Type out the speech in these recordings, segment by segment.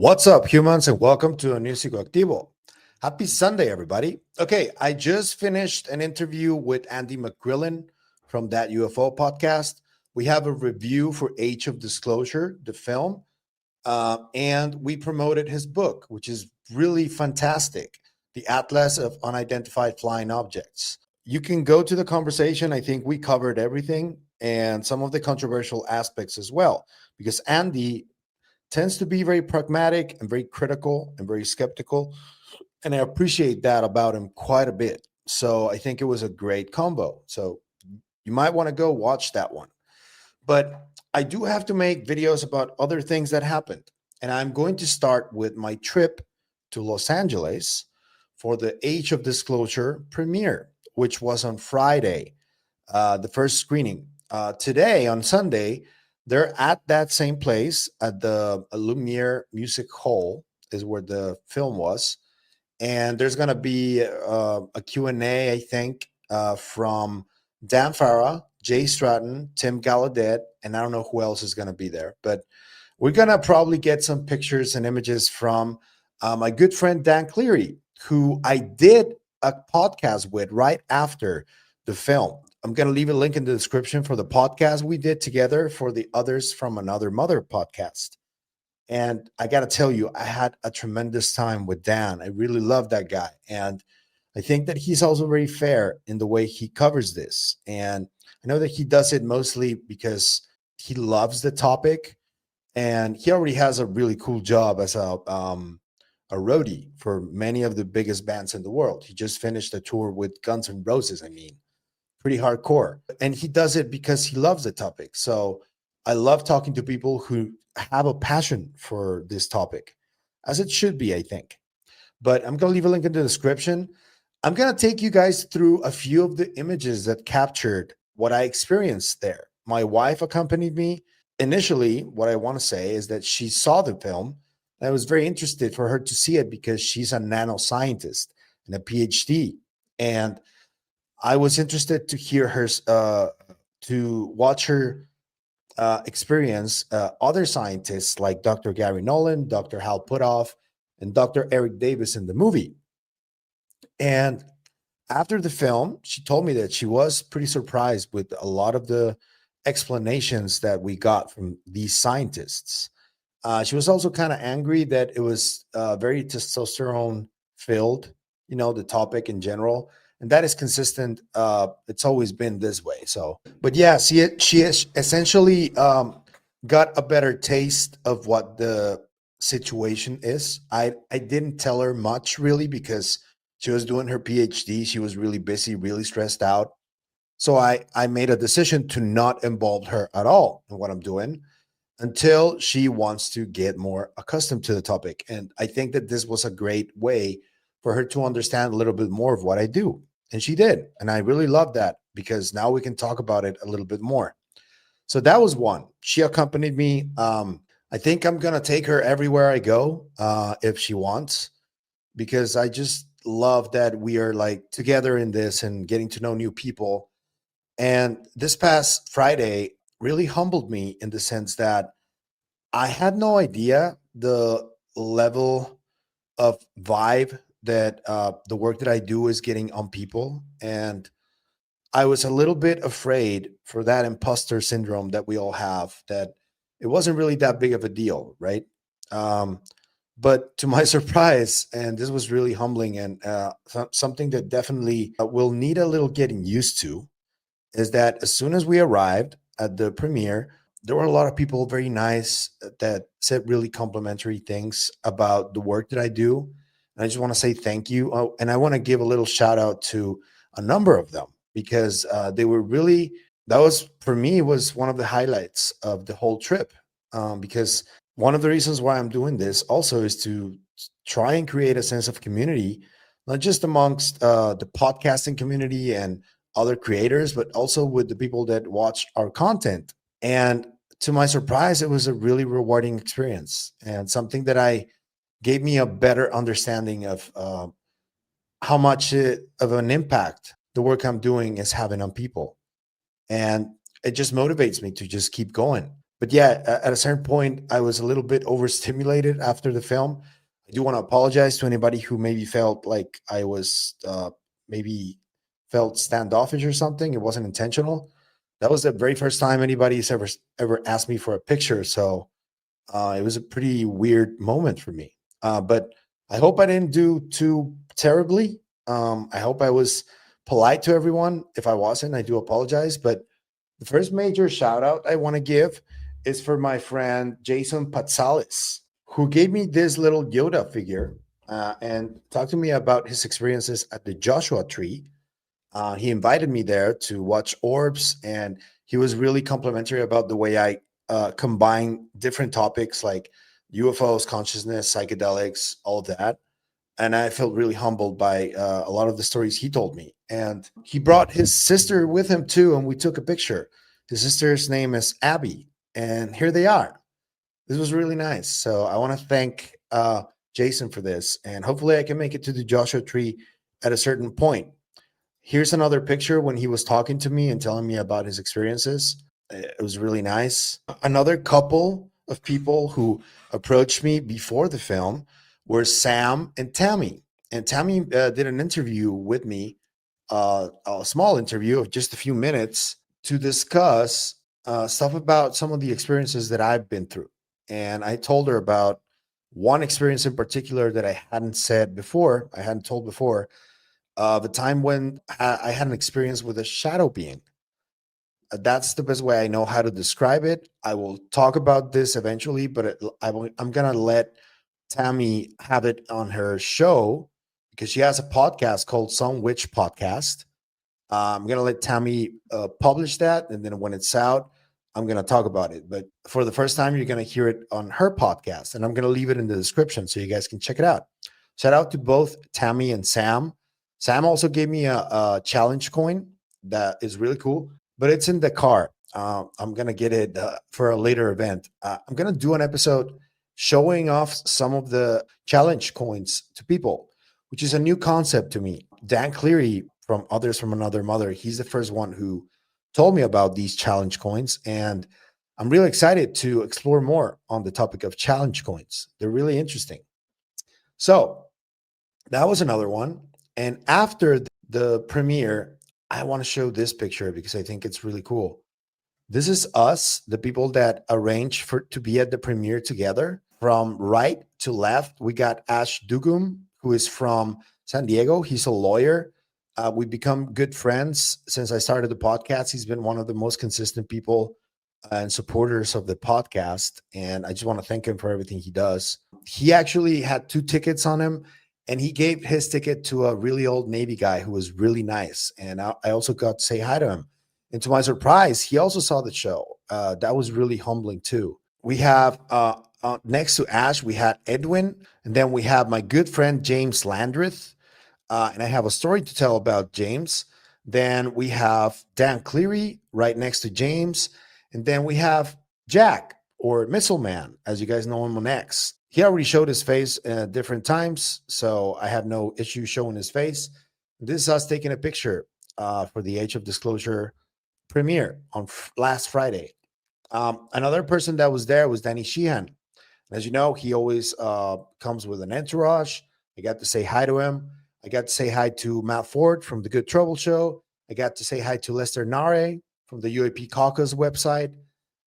What's up, humans, and welcome to a new Psicoactivo. Happy Sunday, everybody. Okay, I just finished an interview with Andy McQuillan from That UFO podcast. We have a review for Age of Disclosure, the film, and we promoted his book, which is really fantastic, The Atlas of Unidentified Flying Objects. You can go to the conversation. I think we covered everything and some of the controversial aspects as well, because Andy tends to be very pragmatic and very critical and very skeptical. And I appreciate that about him quite a bit. So I think it was a great combo. So you might want to go watch that one. But I do have to make videos about other things that happened. And I'm going to start with my trip to Los Angeles for the Age of Disclosure premiere, which was on Friday, the first screening. Today, on Sunday, they're at that same place at the Lumiere Music Hall is where the film was. And there's going to be a Q&A, I think, from Dan Farah, Jay Stratton, Tim Gallaudet, and I don't know who else is going to be there. But we're going to probably get some pictures and images from my good friend Dan Cleary, who I did a podcast with right after the film. I'm going to leave a link in the description for the podcast we did together for the Others from Another Mother podcast. And I got to tell you, I had a tremendous time with Dan. I really love that guy. And I think that he's also very fair in the way he covers this. And I know that he does it mostly because he loves the topic. And he already has a really cool job as a roadie for many of the biggest bands in the world. He just finished a tour with Guns N' Roses, pretty hardcore. And he does it because he loves the topic. So I love talking to people who have a passion for this topic, as it should be, I think. But I'm going to leave a link in the description. I'm going to take you guys through a few of the images that captured what I experienced there. My wife accompanied me. Initially, what I want to say is that she saw the film. And I was very interested for her to see it because she's a nanoscientist and a PhD. And I was interested to hear her, to watch her experience other scientists like Dr. Gary Nolan, Dr. Hal Puthoff, and Dr. Eric Davis in the movie. And after the film, she told me that she was pretty surprised with a lot of the explanations that we got from these scientists. She was also kind of angry that it was very testosterone filled, the topic in general. And that is consistent. It's always been this way. So, but yeah, she essentially got a better taste of what the situation is. I didn't tell her much really because she was doing her PhD. She was really busy, really stressed out. So I made a decision to not involve her at all in what I'm doing until she wants to get more accustomed to the topic. And I think that this was a great way for her to understand a little bit more of what I do. And she did. And I really love that because now we can talk about it a little bit more. So that was one. She accompanied me. I think I'm going to take her everywhere I go if she wants, because I just love that we are like together in this and getting to know new people. And this past Friday really humbled me in the sense that I had no idea the level of vibe that the work that I do is getting on people. And I was a little bit afraid for that imposter syndrome that we all have, that it wasn't really that big of a deal, right? But to my surprise, and this was really humbling and something that definitely will need a little getting used to, is that as soon as we arrived at the premiere, there were a lot of people very nice that said really complimentary things about the work that I do. And I just want to say thank you. Oh, and I want to give a little shout out to a number of them because they were really, that was for me, was one of the highlights of the whole trip. Because one of the reasons why I'm doing this also is to try and create a sense of community, not just amongst the podcasting community and other creators, but also with the people that watch our content. And to my surprise, it was a really rewarding experience and something that I gave me a better understanding of how much of an impact the work I'm doing is having on people. And it just motivates me to just keep going. But yeah, at a certain point, I was a little bit overstimulated after the film. I do want to apologize to anybody who maybe felt like I was maybe felt standoffish or something. It wasn't intentional. That was the very first time anybody's ever asked me for a picture. So it was a pretty weird moment for me. But I hope I didn't do too terribly. I hope I was polite to everyone. If I wasn't, I do apologize. But the first major shout out I want to give is for my friend Jason Patsalis, who gave me this little Yoda figure and talked to me about his experiences at the Joshua Tree. He invited me there to watch orbs, and he was really complimentary about the way I combine different topics like UFOs, consciousness, psychedelics, all of that. And I felt really humbled by a lot of the stories he told me. And he brought his sister with him too, and we took a picture. His sister's name is Abby, and here they are. This was really nice. So I want to thank Jason for this, and hopefully I can make it to the Joshua Tree at a certain point. Here's another picture when he was talking to me and telling me about his experiences. It was really nice. Another couple of people who approached me before the film were Sam and Tami. And Tami did an interview with me, a small interview of just a few minutes to discuss stuff about some of the experiences that I've been through. And I told her about one experience in particular that I hadn't said before, I hadn't told before, the time when I had an experience with a shadow being. That's the best way I know how to describe it. I will talk about this eventually, but I'm gonna let Tami have it on her show because she has a podcast called Some Witch Podcast. I'm gonna let Tami publish that, and then when it's out, I'm gonna talk about it. But for the first time, you're gonna hear it on her podcast, and I'm gonna leave it in the description so you guys can check it out. Shout out to both Tami and Sam. Sam also gave me a challenge coin that is really cool, but it's in the car. I'm gonna get it for a later event. I'm gonna do an episode showing off some of the challenge coins to people, which is a new concept to me. Dan Cleary from Others from Another Mother, he's the first one who told me about these challenge coins, and I'm really excited to explore more on the topic of challenge coins. They're really interesting. So that was another one. And after the premiere, I want to show this picture because I think it's really cool. This is us, the people that arranged for to be at the premiere together. From right to left, we got Ash Dugum, who is from San Diego. He's a lawyer. We've become good friends since I started the podcast. He's been one of the most consistent people and supporters of the podcast. And I just want to thank him for everything he does. He actually had 2 tickets on him, and he gave his ticket to a really old Navy guy who was really nice. And I also got to say hi to him. And to my surprise, he also saw the show. That was really humbling too. We have next to Ash, we had Edwin, and then we have my good friend James Landrith. And I have a story to tell about James. Then we have Dan Cleary right next to James. And then we have Jack, or Missileman, as you guys know him on X. He already showed his face at different times, so I have no issue showing his face. This is us taking a picture for the Age of Disclosure premiere on last Friday. Another person that was there was Danny Sheehan. As you know, he always comes with an entourage. I got to say hi to him. I got to say hi to Matt Ford from the Good Trouble Show. I got to say hi to Lester Nare from the UAP Caucus website.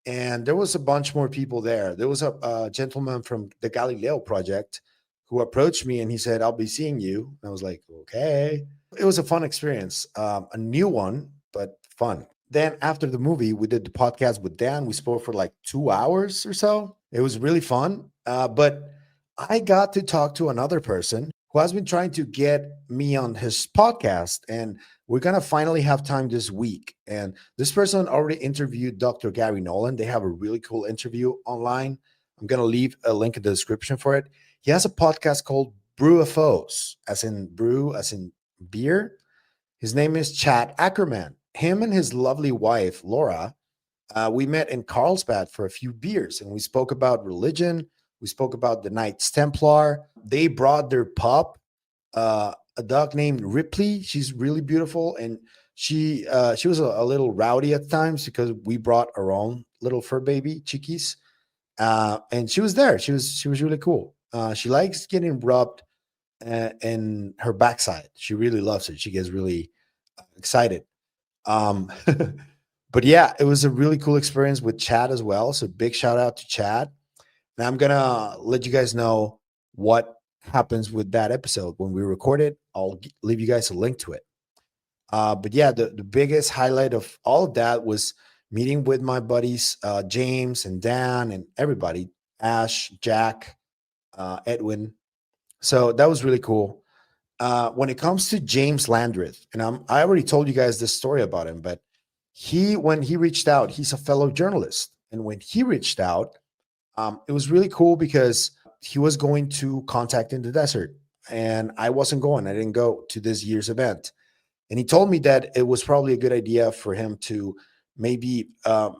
And there was a bunch more people there. There was a gentleman from the Galileo Project who approached me and he said, "I'll be seeing you." And I was like, okay. It was a fun experience, a new one, but fun. Then after the movie, we did the podcast with Dan. We spoke for like 2 hours or so. It was really fun. But I got to talk to another person who has been trying to get me on his podcast. And we're going to finally have time this week. And this person already interviewed Dr. Gary Nolan. They have a really cool interview online. I'm going to leave a link in the description for it. He has a podcast called Brewafos, as in brew, as in beer. His name is Chad Ackerman. Him and his lovely wife, Laura, we met in Carlsbad for a few beers, and we spoke about religion. We spoke about the Knights Templar. They brought their pup, a dog named Ripley. She's really beautiful, and she was a little rowdy at times because we brought our own little fur baby, Chiquis. And she was there. She was really cool. She likes getting rubbed in her backside. She really loves it. She gets really excited. Um, but yeah, it was a really cool experience with Chad as well. So big shout out to Chad. And I'm gonna let you guys know what happens with that episode when we record it. I'll leave you guys a link to it. But yeah, the biggest highlight of all of that was meeting with my buddies, James and Dan and everybody, Ash, Jack, Edwin. So that was really cool. When it comes to James Landrith, and I already told you guys this story about him, but when he reached out, he's a fellow journalist. And when he reached out, it was really cool because he was going to Contact in the Desert, and I wasn't going. I didn't go to this year's event. And he told me that it was probably a good idea for him to maybe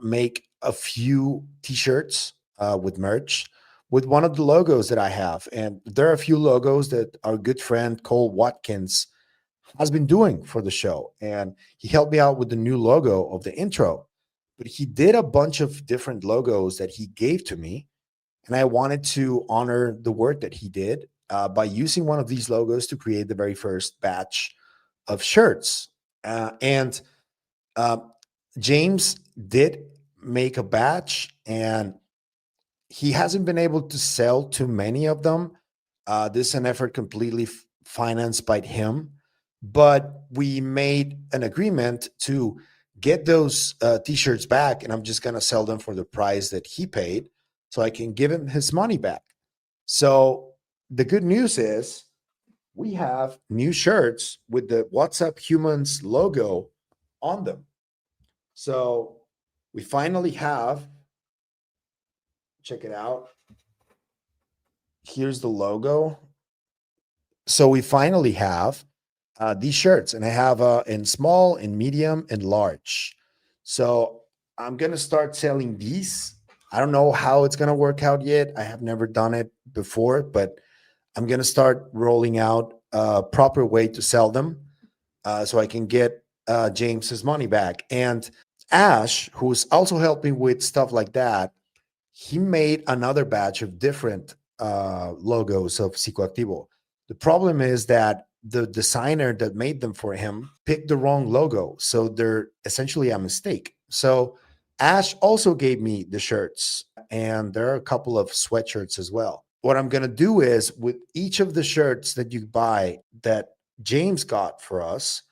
make a few t-shirts with merch with one of the logos that I have. And there are a few logos that our good friend Cole Watkins has been doing for the show. And he helped me out with the new logo of the intro. But he did a bunch of different logos that he gave to me. And I wanted to honor the work that he did by using one of these logos to create the very first batch of shirts. And uh, James did make a batch, and he hasn't been able to sell too many of them. This is an effort completely financed by him, but we made an agreement to get those t-shirts back, and I'm just going to sell them for the price that he paid so I can give him his money back. So the good news is we have new shirts with the What's Up Humans logo on them. So we finally have, check it out. Here's the logo. So we finally have these shirts, and I have in small, in medium, and large. So I'm going to start selling these. I don't know how it's going to work out yet. I have never done it before, but I'm going to start rolling out a proper way to sell them so I can get James's money back. And Ash, who's also helping with stuff like that, he made another batch of different logos of Psicoactivo. The problem is that the designer that made them for him picked the wrong logo. So they're essentially a mistake. So Ash also gave me the shirts, and there are a couple of sweatshirts as well. What I'm going to do is with each of the shirts that you buy that James got for us,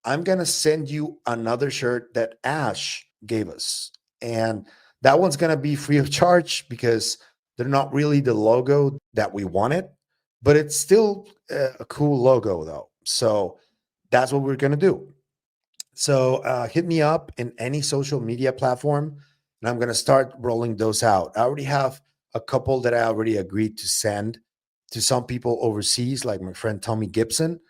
I'm going to send you another shirt that Ash gave us. And that one's going to be free of charge because they're not really the logo that we wanted, but it's still a cool logo though. So that's what we're going to do. So hit me up in any social media platform, and I'm going to start rolling those out. I already have a couple that I already agreed to send to some people overseas, like my friend Tommy Gibson.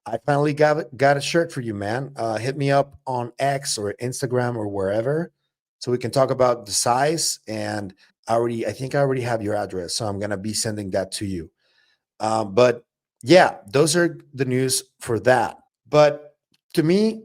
I finally got a shirt for you, man. Hit me up on X or Instagram or wherever, so we can talk about the size. And I think I already have your address, so I'm gonna be sending that to you. But yeah, those are the news for that. But to me,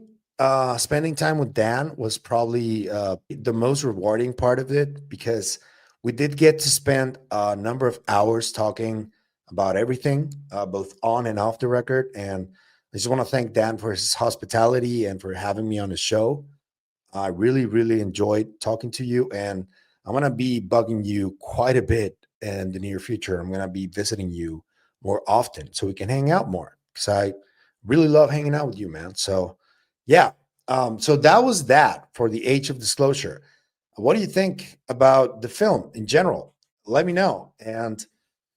spending time with Dan was probably the most rewarding part of it because we did get to spend a number of hours talking about everything, both on and off the record. And I just want to thank Dan for his hospitality and for having me on the show. I really, really enjoyed talking to you, and I'm going to be bugging you quite a bit in the near future. I'm going to be visiting you more often so we can hang out more because I really love hanging out with you, man. So, yeah. So that was that for the Age of Disclosure. What do you think about the film in general? Let me know, and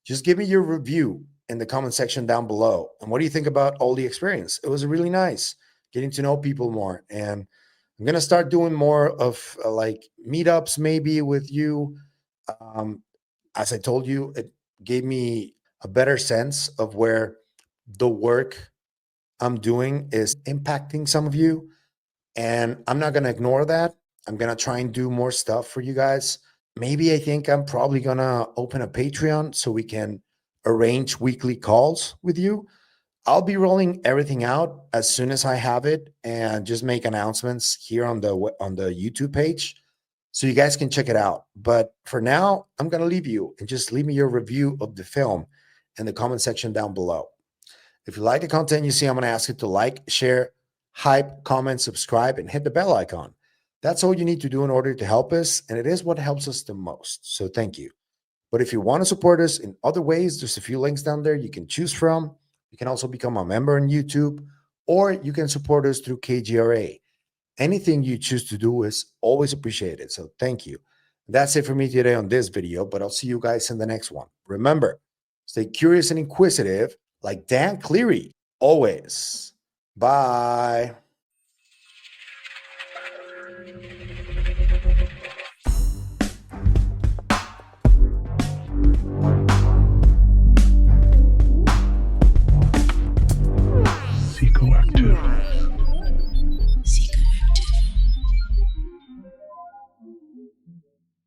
just give me your review in the comment section down below. And what do you think about all the experience? It was really nice getting to know people more, and I'm gonna start doing more of like meetups maybe with you. Um, as I told you, it gave me a better sense of where the work I'm doing is impacting some of you, and I'm not gonna ignore that. I'm gonna try and do more stuff for you guys. Maybe I think I'm probably gonna open a Patreon so we can arrange weekly calls with you. I'll be rolling everything out as soon as I have it and just make announcements here on the YouTube page. so you guys can check it out. But for now, I'm going to leave you and just leave me your review of the film in the comment section down below. If you like the content you see, I'm going to ask you to like, share, hype, comment, subscribe, and hit the bell icon. That's all you need to do in order to help us, and it is what helps us the most. So thank you. But if you want to support us in other ways, there's a few links down there you can choose from. You can also become a member on YouTube, or you can support us through KGRA. Anything you choose to do is always appreciated. So thank you. That's it for me today on this video, but I'll see you guys in the next one. Remember, stay curious and inquisitive like Dan Cleary, always. Bye.